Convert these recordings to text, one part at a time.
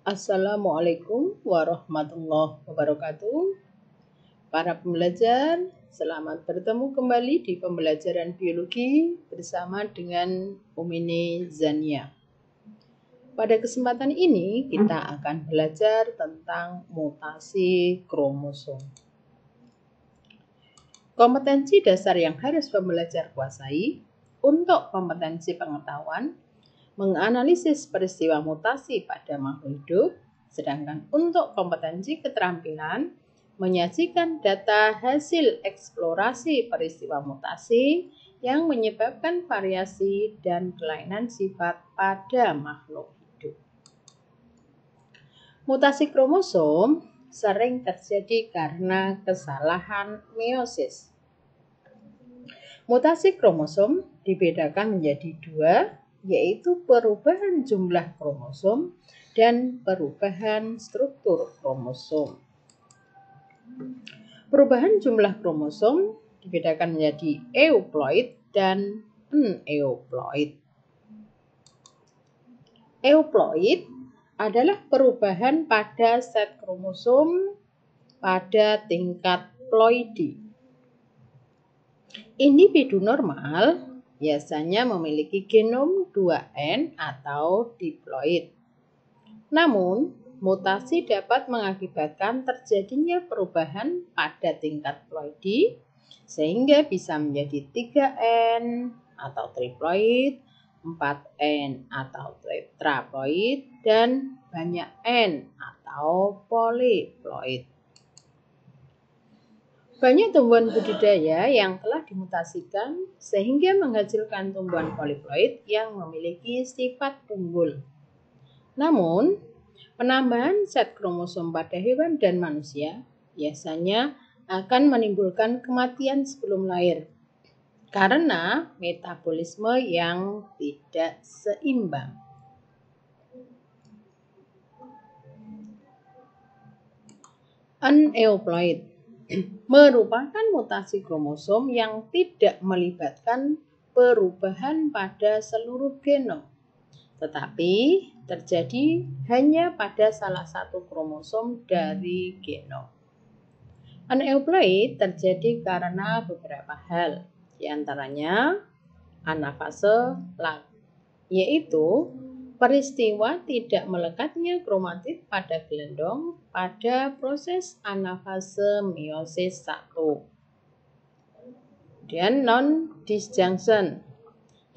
Assalamualaikum warahmatullahi wabarakatuh. Para pembelajar, selamat bertemu kembali di pembelajaran biologi bersama dengan Umini Zania. Pada kesempatan ini kita akan belajar tentang mutasi kromosom. Kompetensi dasar yang harus pembelajar kuasai untuk kompetensi pengetahuan menganalisis peristiwa mutasi pada makhluk hidup, sedangkan untuk kompetensi keterampilan menyajikan data hasil eksplorasi peristiwa mutasi yang menyebabkan variasi dan kelainan sifat pada makhluk hidup. Mutasi kromosom sering terjadi karena kesalahan meiosis. Mutasi kromosom dibedakan menjadi dua, yaitu perubahan jumlah kromosom dan perubahan struktur kromosom. Perubahan jumlah kromosom dibedakan menjadi euploid dan aneuploid. Euploid adalah perubahan pada set kromosom pada tingkat ploidi. Individu normal biasanya memiliki genom 2N atau diploid. Namun, mutasi dapat mengakibatkan terjadinya perubahan pada tingkat ploidi sehingga bisa menjadi 3N atau triploid, 4N atau tetraploid, dan banyak N atau polyploid. Banyak tumbuhan budidaya yang telah dimutasikan sehingga menghasilkan tumbuhan polyploid yang memiliki sifat unggul. Namun, penambahan set kromosom pada hewan dan manusia biasanya akan menimbulkan kematian sebelum lahir karena metabolisme yang tidak seimbang. Aneuploid merupakan mutasi kromosom yang tidak melibatkan perubahan pada seluruh genom, tetapi terjadi hanya pada salah satu kromosom dari genom. Aneuploid terjadi karena beberapa hal, diantaranya anafase lag, yaitu peristiwa tidak melekatnya kromatid pada gelendong pada proses anafase meiosis 1. Kemudian non-disjunction,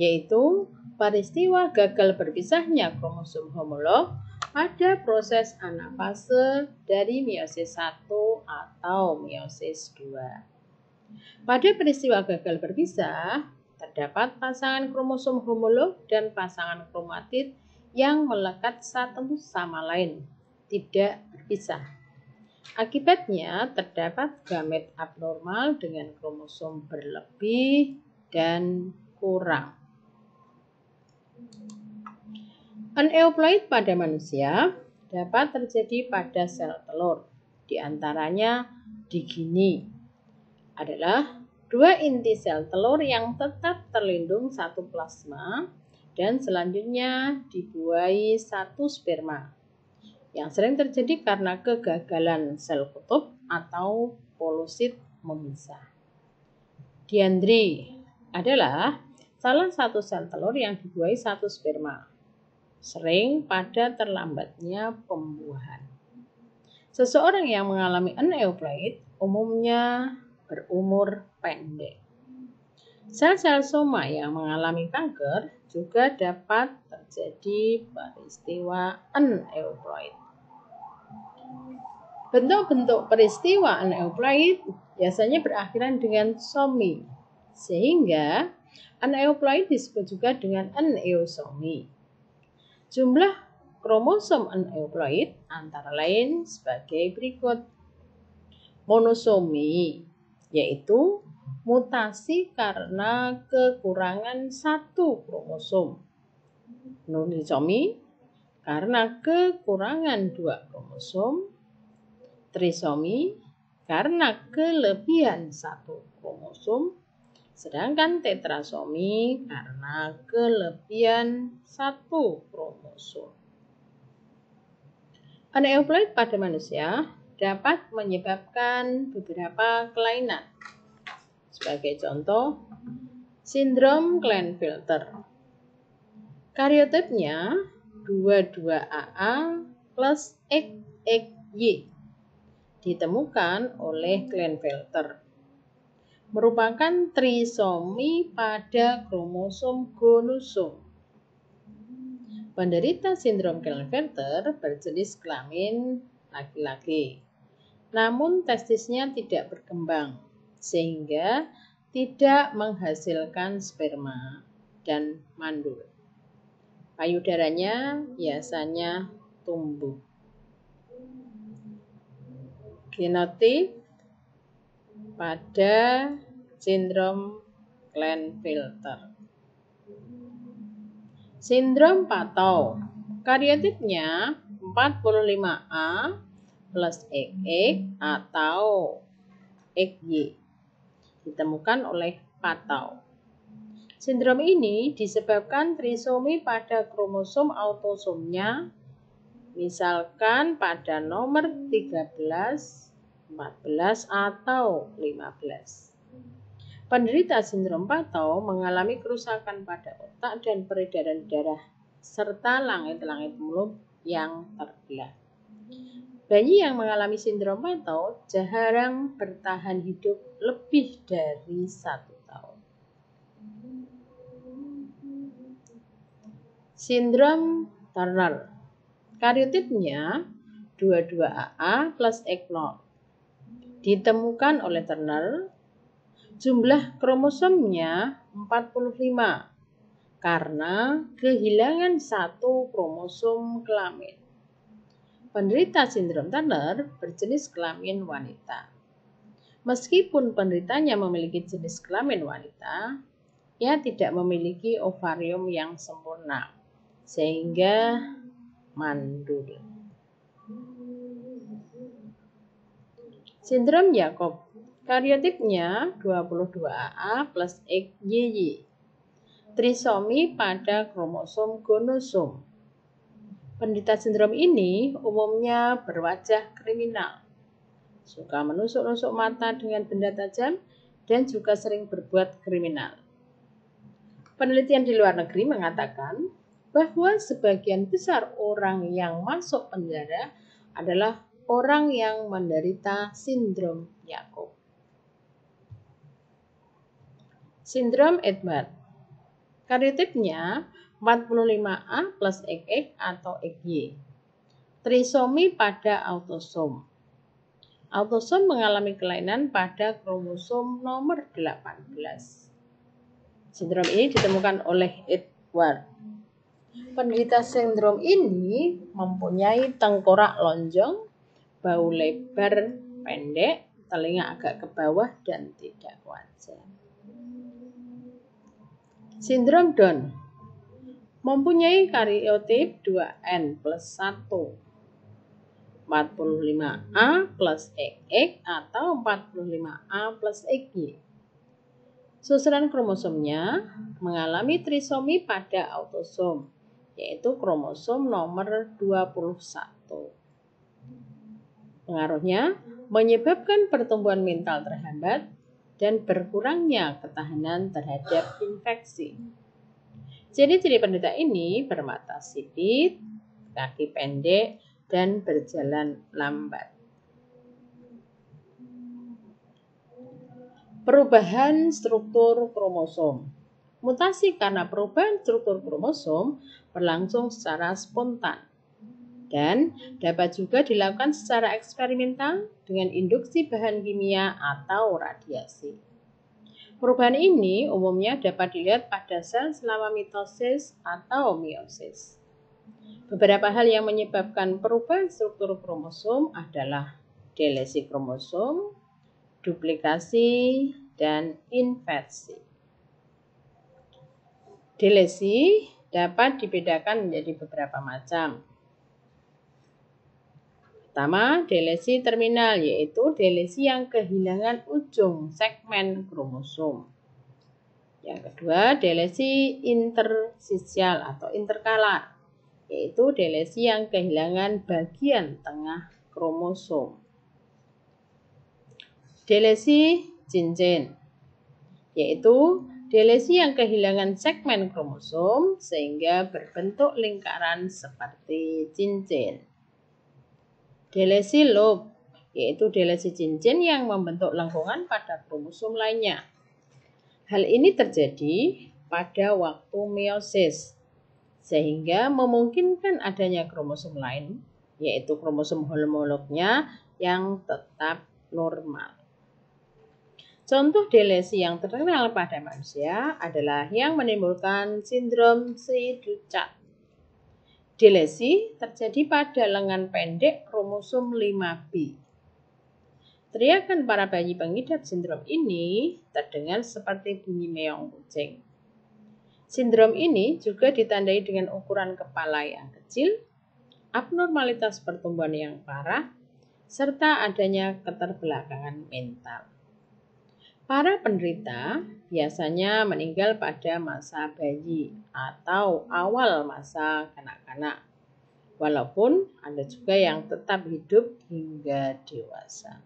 yaitu peristiwa gagal berpisahnya kromosom homolog pada proses anafase dari meiosis 1 atau meiosis 2. Pada peristiwa gagal berpisah, terdapat pasangan kromosom homolog dan pasangan kromatid yang melekat satu sama lain, tidak berpisah. Akibatnya, terdapat gamet abnormal dengan kromosom berlebih dan kurang. Aneuploid pada manusia dapat terjadi pada sel telur, diantaranya digini adalah dua inti sel telur yang tetap terlindung satu plasma dan selanjutnya dibuahi satu sperma, yang sering terjadi karena kegagalan sel kutub atau polosit memisah. Diandri adalah salah satu sel telur yang dibuahi satu sperma, sering pada terlambatnya pembuahan. Seseorang yang mengalami aneuploid umumnya berumur pendek. Sel-sel soma yang mengalami kanker juga dapat terjadi peristiwa aneuploid. Bentuk-bentuk peristiwa aneuploid biasanya berakhiran dengan somi, sehingga aneuploid disebut juga dengan aneosomi. Jumlah kromosom aneuploid antara lain sebagai berikut. Monosomi, yaitu mutasi karena kekurangan satu kromosom. Nonisomi karena kekurangan dua kromosom. Trisomi karena kelebihan satu kromosom. Sedangkan tetrasomi karena kelebihan satu kromosom. Aneuploid pada manusia dapat menyebabkan beberapa kelainan. Sebagai contoh, sindrom Klinefelter. Kariotipnya 22AA plus XXY ditemukan oleh Klinefelter. Merupakan trisomi pada kromosom gonosom. Penderita sindrom Klinefelter berjenis kelamin laki-laki, namun testisnya tidak berkembang sehingga tidak menghasilkan sperma dan mandul. Payudaranya biasanya tumbuh. Genotip pada sindrom Klinefelter. Sindrom Patau. Kariotipnya 45A plus XX atau XY ditemukan oleh Patau. Sindrom ini disebabkan trisomi pada kromosom autosomnya, misalkan pada nomor 13, 14, atau 15. Penderita sindrom Patau mengalami kerusakan pada otak dan peredaran darah, serta langit-langit mulut yang terbelah. Bayi yang mengalami sindrom Patau jarang bertahan hidup lebih dari 1 tahun. Sindrom Turner. Kariotipnya 22AA plus X0. Ditemukan oleh Turner. Jumlah kromosomnya 45 karena kehilangan 1 kromosom kelamin. Penderita sindrom Turner berjenis kelamin wanita. Meskipun penderitanya memiliki jenis kelamin wanita, ia tidak memiliki ovarium yang sempurna, sehingga mandul. Sindrom Jakob. Kariotipnya 22AA plus XYY. Trisomi pada kromosom gonosom. Penderita sindrom ini umumnya berwajah kriminal, suka menusuk-nusuk mata dengan benda tajam, dan juga sering berbuat kriminal. Penelitian di luar negeri mengatakan bahwa sebagian besar orang yang masuk penjara adalah orang yang menderita sindrom Jakob. Sindrom Edward. Kariotipnya 45A plus XX atau XY. Trisomi pada autosom. Autosom mengalami kelainan pada kromosom nomor 18. Sindrom ini ditemukan oleh Edward. Penderita sindrom ini mempunyai tengkorak lonjong, bau lebar pendek, telinga agak ke bawah, dan tidak wajar. Sindrom Down. Mempunyai kariotip 2N plus 1, 45A plus XX atau 45A plus XY. Susunan kromosomnya mengalami trisomi pada autosom, yaitu kromosom nomor 21. Pengaruhnya menyebabkan pertumbuhan mental terhambat dan berkurangnya ketahanan terhadap infeksi. Ciri-ciri penderita ini bermata sipit, kaki pendek, dan berjalan lambat. Perubahan struktur kromosom. Mutasi karena perubahan struktur kromosom berlangsung secara spontan dan dapat juga dilakukan secara eksperimental dengan induksi bahan kimia atau radiasi. Perubahan ini umumnya dapat dilihat pada sel selama mitosis atau meiosis. Beberapa hal yang menyebabkan perubahan struktur kromosom adalah delesi kromosom, duplikasi, dan inversi. Delesi dapat dibedakan menjadi beberapa macam. Pertama, delesi terminal, yaitu delesi yang kehilangan ujung segmen kromosom. Yang kedua, delesi intersisial atau interkalar, yaitu delesi yang kehilangan bagian tengah kromosom. Delesi cincin, yaitu delesi yang kehilangan segmen kromosom sehingga berbentuk lingkaran seperti cincin. Delesi loop, yaitu delesi cincin yang membentuk lengkungan pada kromosom lainnya. Hal ini terjadi pada waktu meiosis, sehingga memungkinkan adanya kromosom lain, yaitu kromosom homolognya yang tetap normal. Contoh delesi yang terkenal pada manusia adalah yang menimbulkan sindrom Cri-du-Chat. Delesi terjadi pada lengan pendek kromosom 5B. Teriakan para bayi pengidap sindrom ini terdengar seperti bunyi meong kucing. Sindrom ini juga ditandai dengan ukuran kepala yang kecil, abnormalitas pertumbuhan yang parah, serta adanya keterbelakangan mental. Para penderita biasanya meninggal pada masa bayi atau awal masa kanak-kanak, walaupun ada juga yang tetap hidup hingga dewasa.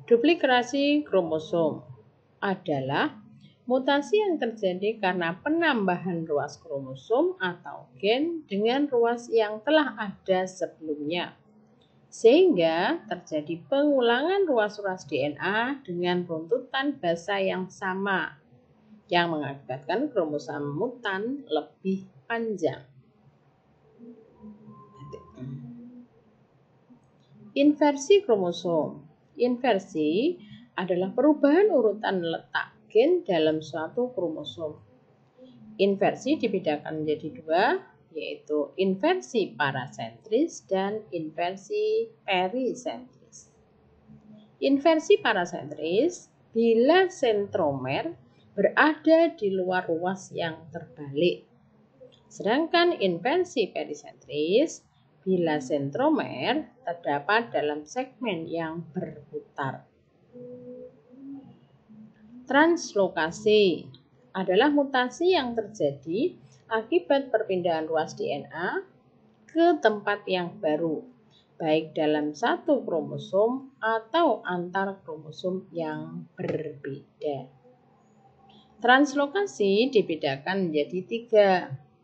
Duplikasi kromosom adalah mutasi yang terjadi karena penambahan ruas kromosom atau gen dengan ruas yang telah ada sebelumnya, sehingga terjadi pengulangan ruas-ruas DNA dengan runtutan basa yang sama, yang mengakibatkan kromosom mutan lebih panjang. Inversi kromosom. Inversi adalah perubahan urutan letak gen dalam suatu kromosom. Inversi dibedakan menjadi dua, yaitu inversi parasentris dan inversi perisentris. Inversi parasentris bila sentromer berada di luar ruas yang terbalik. Sedangkan inversi perisentris bila sentromer terdapat dalam segmen yang berputar. Translokasi adalah mutasi yang terjadi akibat perpindahan ruas DNA ke tempat yang baru, baik dalam satu kromosom atau antar kromosom yang berbeda. Translokasi dibedakan menjadi tiga: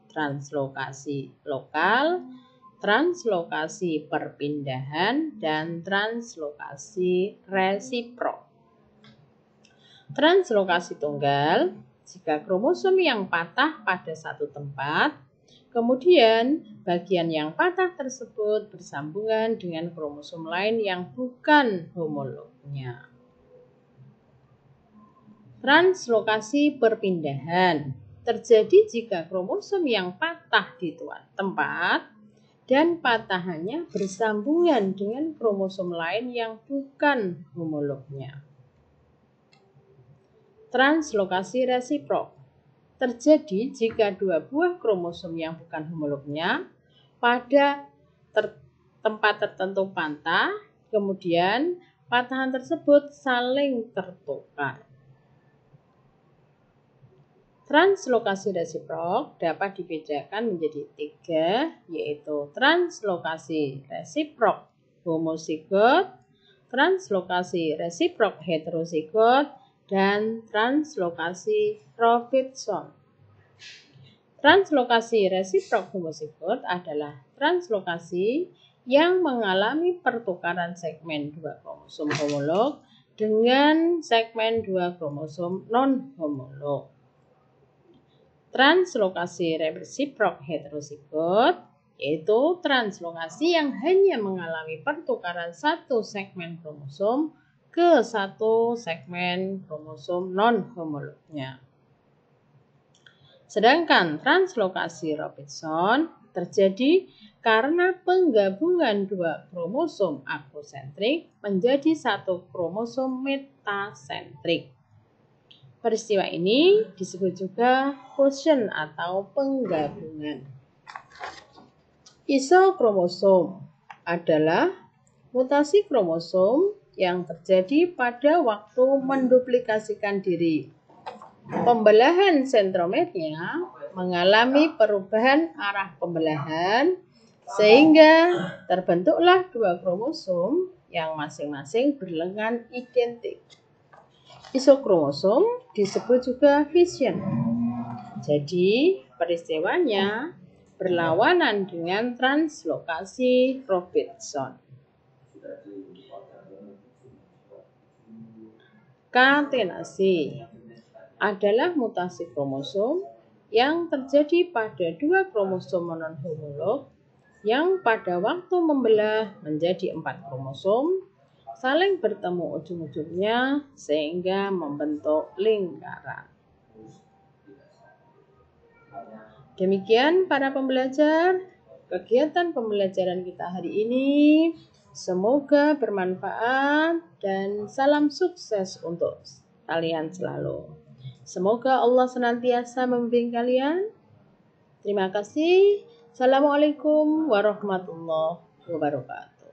translokasi lokal, translokasi perpindahan, dan translokasi resiprok. Translokasi tunggal, jika kromosom yang patah pada satu tempat, kemudian bagian yang patah tersebut bersambungan dengan kromosom lain yang bukan homolognya. Translokasi perpindahan terjadi jika kromosom yang patah di suatu tempat dan patahannya bersambungan dengan kromosom lain yang bukan homolognya. Translokasi resiprok terjadi jika dua buah kromosom yang bukan homolognya pada tempat tertentu patah, kemudian patahan tersebut saling tertukar. Translokasi resiprok dapat dibedakan menjadi tiga, yaitu translokasi resiprok homozigot, translokasi resiprok heterozigot, dan translokasi Robertson. Translokasi resiprok homozigot adalah translokasi yang mengalami pertukaran segmen dua kromosom homolog dengan segmen dua kromosom non-homolog. Translokasi resiprok heterozigot yaitu translokasi yang hanya mengalami pertukaran satu segmen kromosom ke satu segmen kromosom non-homolognya. Sedangkan translokasi Robertson terjadi karena penggabungan dua kromosom aposentrik menjadi satu kromosom metasentrik. Peristiwa ini disebut juga fusion atau penggabungan. Isokromosom adalah mutasi kromosom yang terjadi pada waktu menduplikasikan diri. Pembelahan sentromernya mengalami perubahan arah pembelahan sehingga terbentuklah dua kromosom yang masing-masing berlengan identik. Isokromosom disebut juga fission. Jadi, peristiwanya berlawanan dengan translokasi Robinson. Katenasi adalah mutasi kromosom yang terjadi pada dua kromosom non-homolog yang pada waktu membelah menjadi 4 kromosom saling bertemu ujung-ujungnya sehingga membentuk lingkaran. Demikian para pembelajar, kegiatan pembelajaran kita hari ini. Semoga bermanfaat dan salam sukses untuk kalian selalu. Semoga Allah senantiasa membimbing kalian. Terima kasih. Assalamualaikum warahmatullahi wabarakatuh.